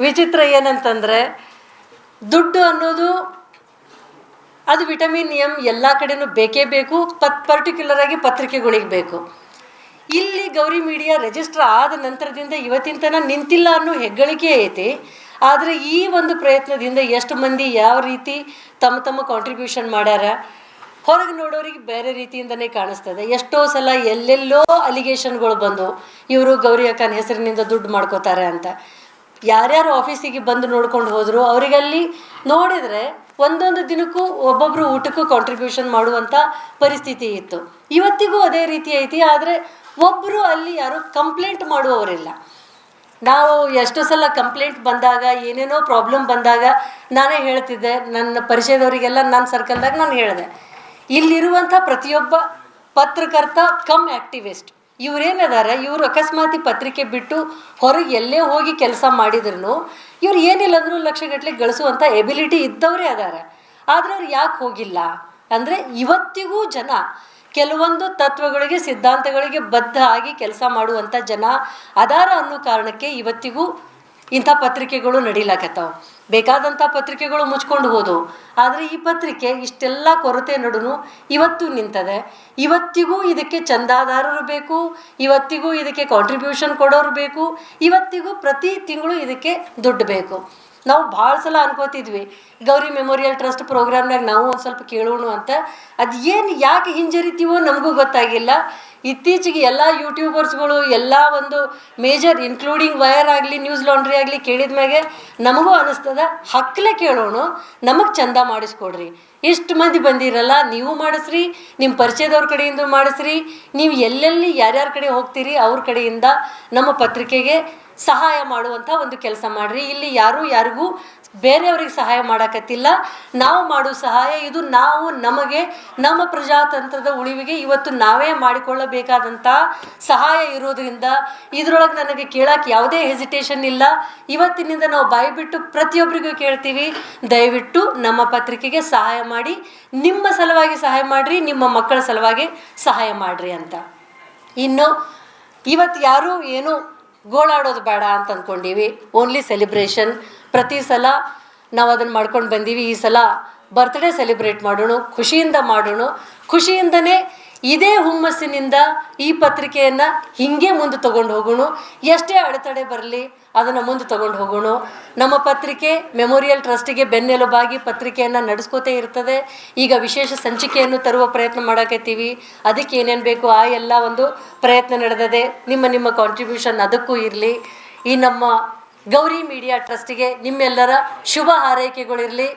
ವಿಚಿತ್ರ ಏನಂತಂದರೆ ದುಡ್ಡು ಅನ್ನೋದು ಅದು ವಿಟಮಿನ್ ಎಮ್ ಎಲ್ಲ ಕಡೆನೂ ಬೇಕೇ ಬೇಕು, ಪರ್ಟಿಕ್ಯುಲರ್ ಆಗಿ ಪತ್ರಿಕೆಗಳಿಗೆ ಬೇಕು. ಇಲ್ಲಿ ಗೌರಿ ಮೀಡಿಯಾ ರಿಜಿಸ್ಟರ್ ಆದ ನಂತರದಿಂದ ಇವತ್ತಿನ ತನಕ ನಿಂತಿಲ್ಲ ಅನ್ನೋ ಹೆಗ್ಗಳಿಕೆ ಐತಿ. ಆದರೆ ಈ ಒಂದು ಪ್ರಯತ್ನದಿಂದ ಎಷ್ಟು ಮಂದಿ ಯಾವ ರೀತಿ ತಮ್ಮ ತಮ್ಮ ಕಾಂಟ್ರಿಬ್ಯೂಷನ್ ಮಾಡ್ಯಾರ ಹೊರಗೆ ನೋಡೋರಿಗೆ ಬೇರೆ ರೀತಿಯಿಂದನೇ ಕಾಣಿಸ್ತದೆ. ಎಷ್ಟೋ ಸಲ ಎಲ್ಲೆಲ್ಲೋ ಅಲಿಗೇಷನ್ಗಳು ಬಂದು ಇವರು ಗೌರಿ ಅಕ್ಕನ ಹೆಸರಿನಿಂದ ದುಡ್ಡು ಮಾಡ್ಕೋತಾರೆ ಅಂತ. ಯಾರ್ಯಾರು ಆಫೀಸಿಗೆ ಬಂದು ನೋಡ್ಕೊಂಡು ಹೋದರು ಅವರಿಗಲ್ಲಿ ನೋಡಿದರೆ ಒಂದೊಂದು ದಿನಕ್ಕೂ ಒಬ್ಬೊಬ್ಬರು ಊಟಕ್ಕೂ ಕಾಂಟ್ರಿಬ್ಯೂಷನ್ ಮಾಡುವಂಥ ಪರಿಸ್ಥಿತಿ ಇತ್ತು. ಇವತ್ತಿಗೂ ಅದೇ ರೀತಿ ಐತಿ. ಆದರೆ ಒಬ್ಬರು ಅಲ್ಲಿ ಯಾರು ಕಂಪ್ಲೇಂಟ್ ಮಾಡುವವರಿಲ್ಲ. ನಾವು ಎಷ್ಟೋ ಸಲ ಕಂಪ್ಲೇಂಟ್ ಬಂದಾಗ ಏನೇನೋ ಪ್ರಾಬ್ಲಮ್ ಬಂದಾಗ ನಾನೇ ಹೇಳ್ತಿದ್ದೆ, ನನ್ನ ಪರಿಚಯದವರಿಗೆಲ್ಲ ನನ್ನ ಸರ್ಕಲ್ದಾಗ ನಾನು ಹೇಳಿದೆ, ಇಲ್ಲಿರುವಂಥ ಪ್ರತಿಯೊಬ್ಬ ಪತ್ರಕರ್ತ ಕಮ್ ಆ್ಯಕ್ಟಿವಿಸ್ಟ್ ಇವರೇನದಾರ, ಇವರು ಅಕಸ್ಮಾತಿ ಪತ್ರಿಕೆ ಬಿಟ್ಟು ಹೊರಗೆ ಎಲ್ಲೇ ಹೋಗಿ ಕೆಲಸ ಮಾಡಿದ್ರು ಇವ್ರು ಏನಿಲ್ಲ ಅಂದರೂ ಲಕ್ಷಗಟ್ಟಲೆ ಗಳಿಸುವಂಥ ಎಬಿಲಿಟಿ ಇದ್ದವರೇ ಅದಾರ. ಆದರೆ ಅವ್ರು ಯಾಕೆ ಹೋಗಿಲ್ಲ ಅಂದರೆ ಇವತ್ತಿಗೂ ಜನ ಕೆಲವೊಂದು ತತ್ವಗಳಿಗೆ ಸಿದ್ಧಾಂತಗಳಿಗೆ ಬದ್ಧ ಆಗಿ ಕೆಲಸ ಮಾಡುವಂಥ ಜನ ಅದಾರ ಅನ್ನೋ ಕಾರಣಕ್ಕೆ ಇವತ್ತಿಗೂ ಇಂಥ ಪತ್ರಿಕೆಗಳು ನಡೀಲಾಕತ್ತಾವ. ಬೇಕಾದಂಥ ಪತ್ರಿಕೆಗಳು ಮುಚ್ಕೊಂಡು ಹೋದವು. ಆದರೆ ಈ ಪತ್ರಿಕೆ ಇಷ್ಟೆಲ್ಲ ಕೊರತೆ ನಡುನು ಇವತ್ತು ನಿಂತದೆ. ಇವತ್ತಿಗೂ ಇದಕ್ಕೆ ಚಂದಾದಾರರು ಬೇಕು, ಇವತ್ತಿಗೂ ಇದಕ್ಕೆ ಕಾಂಟ್ರಿಬ್ಯೂಷನ್ ಕೊಡೋರು ಬೇಕು, ಇವತ್ತಿಗೂ ಪ್ರತಿ ತಿಂಗಳು ಇದಕ್ಕೆ ದುಡ್ಡು ಬೇಕು. ನಾವು ಭಾಳ ಸಲ ಅನ್ಕೋತಿದ್ವಿ ಗೌರಿ ಮೆಮೋರಿಯಲ್ ಟ್ರಸ್ಟ್ ಪ್ರೋಗ್ರಾಮ್ನಾಗ ನಾವು ಒಂದು ಸ್ವಲ್ಪ ಕೇಳೋಣ ಅಂತ. ಅದು ಏನು ಯಾಕೆ ಹಿಂಜರಿತೀವೋ ನಮಗೂ ಗೊತ್ತಾಗಿಲ್ಲ. ಇತ್ತೀಚೆಗೆ ಎಲ್ಲ ಯೂಟ್ಯೂಬರ್ಸ್ಗಳು ಎಲ್ಲ ಒಂದು ಮೇಜರ್ ಇನ್ಕ್ಲೂಡಿಂಗ್ ವೈರ್ ಆಗಲಿ ನ್ಯೂಸ್ ಲಾಂಡ್ರಿ ಆಗಲಿ ಕೇಳಿದ ಮ್ಯಾಗೆ ನಮಗೂ ಅನ್ನಿಸ್ತದ ಹಕ್ಕಲೆ ಕೇಳೋಣ, ನಮಗೆ ಚಂದ ಮಾಡಿಸ್ಕೊಡ್ರಿ. ಇಷ್ಟು ಮಂದಿ ಬಂದಿರಲ್ಲ, ನೀವು ಮಾಡಿಸ್ರಿ, ನಿಮ್ಮ ಪರಿಚಯದವ್ರ ಕಡೆಯಿಂದ ಮಾಡಿಸ್ರಿ, ನೀವು ಎಲ್ಲೆಲ್ಲಿ ಯಾರ್ಯಾರ ಕಡೆ ಹೋಗ್ತೀರಿ ಅವ್ರ ಕಡೆಯಿಂದ ನಮ್ಮ ಪತ್ರಿಕೆಗೆ ಸಹಾಯ ಮಾಡುವಂಥ ಒಂದು ಕೆಲಸ ಮಾಡಿರಿ. ಇಲ್ಲಿ ಯಾರಿಗೂ ಬೇರೆಯವ್ರಿಗೆ ಸಹಾಯ ಮಾಡೋಕತ್ತಿಲ್ಲ. ನಾವು ಮಾಡೋ ಸಹಾಯ ಇದು ನಾವು ನಮಗೆ ನಮ್ಮ ಪ್ರಜಾತಂತ್ರದ ಉಳಿವಿಗೆ ಇವತ್ತು ನಾವೇ ಮಾಡಿಕೊಳ್ಳಬೇಕಾದಂಥ ಸಹಾಯ ಇರೋದ್ರಿಂದ ಇದರೊಳಗೆ ನನಗೆ ಕೇಳೋಕ್ಕೆ ಯಾವುದೇ ಹೆಸಿಟೇಷನ್ ಇಲ್ಲ. ಇವತ್ತಿನಿಂದ ನಾವು ಬಾಯಿ ಬಿಟ್ಟು ಪ್ರತಿಯೊಬ್ಬರಿಗೂ ಕೇಳ್ತೀವಿ, ದಯವಿಟ್ಟು ನಮ್ಮ ಪತ್ರಿಕೆಗೆ ಸಹಾಯ ಮಾಡಿ, ನಿಮ್ಮ ಸಲುವಾಗಿ ಸಹಾಯ ಮಾಡಿರಿ, ನಿಮ್ಮ ಮಕ್ಕಳ ಸಲುವಾಗಿ ಸಹಾಯ ಮಾಡಿರಿ ಅಂತ. ಇನ್ನು ಇವತ್ತು ಯಾರೂ ಏನು ಗೋಳಾಡೋದು ಬೇಡ ಅಂತ ಅಂದ್ಕೊಂಡೀವಿ. Only celebration. ಪ್ರತಿ ಸಲ ನಾವು ಅದನ್ನು ಮಾಡ್ಕೊಂಡು ಬಂದೀವಿ. ಈ ಸಲ ಬರ್ತ್ಡೇ ಸೆಲಿಬ್ರೇಟ್ ಮಾಡೋಣ, ಖುಷಿಯಿಂದ ಮಾಡೋಣ. ಖುಷಿಯಿಂದನೇ ಇದೇ ಹುಮ್ಮಸ್ಸಿನಿಂದ ಈ ಪತ್ರಿಕೆಯನ್ನು ಹೀಗೆ ಮುಂದೆ ತೊಗೊಂಡು ಹೋಗೋಣ. ಎಷ್ಟೇ ಅಡೆತಡೆ ಬರಲಿ ಅದನ್ನು ಮುಂದೆ ತೊಗೊಂಡು ಹೋಗೋಣ. ನಮ್ಮ ಪತ್ರಿಕೆ ಮೆಮೋರಿಯಲ್ ಟ್ರಸ್ಟಿಗೆ ಬೆನ್ನೆಲುಬಾಗಿ ಪತ್ರಿಕೆಯನ್ನು ನಡೆಸ್ಕೋತೇ ಇರ್ತದೆ. ಈಗ ವಿಶೇಷ ಸಂಚಿಕೆಯನ್ನು ತರುವ ಪ್ರಯತ್ನ ಮಾಡಕತ್ತೀವಿ. ಅದಕ್ಕೆ ಏನೇನು ಬೇಕು ಆ ಎಲ್ಲ ಒಂದು ಪ್ರಯತ್ನ ನಡೆದಿದೆ. ನಿಮ್ಮ ಕಾಂಟ್ರಿಬ್ಯೂಷನ್ ಅದಕ್ಕೂ ಇರಲಿ. ಈ ನಮ್ಮ ಗೌರಿ ಮೀಡಿಯಾ ಟ್ರಸ್ಟಿಗೆ ನಿಮ್ಮೆಲ್ಲರ ಶುಭ ಹಾರೈಕೆಗಳಿರಲಿ.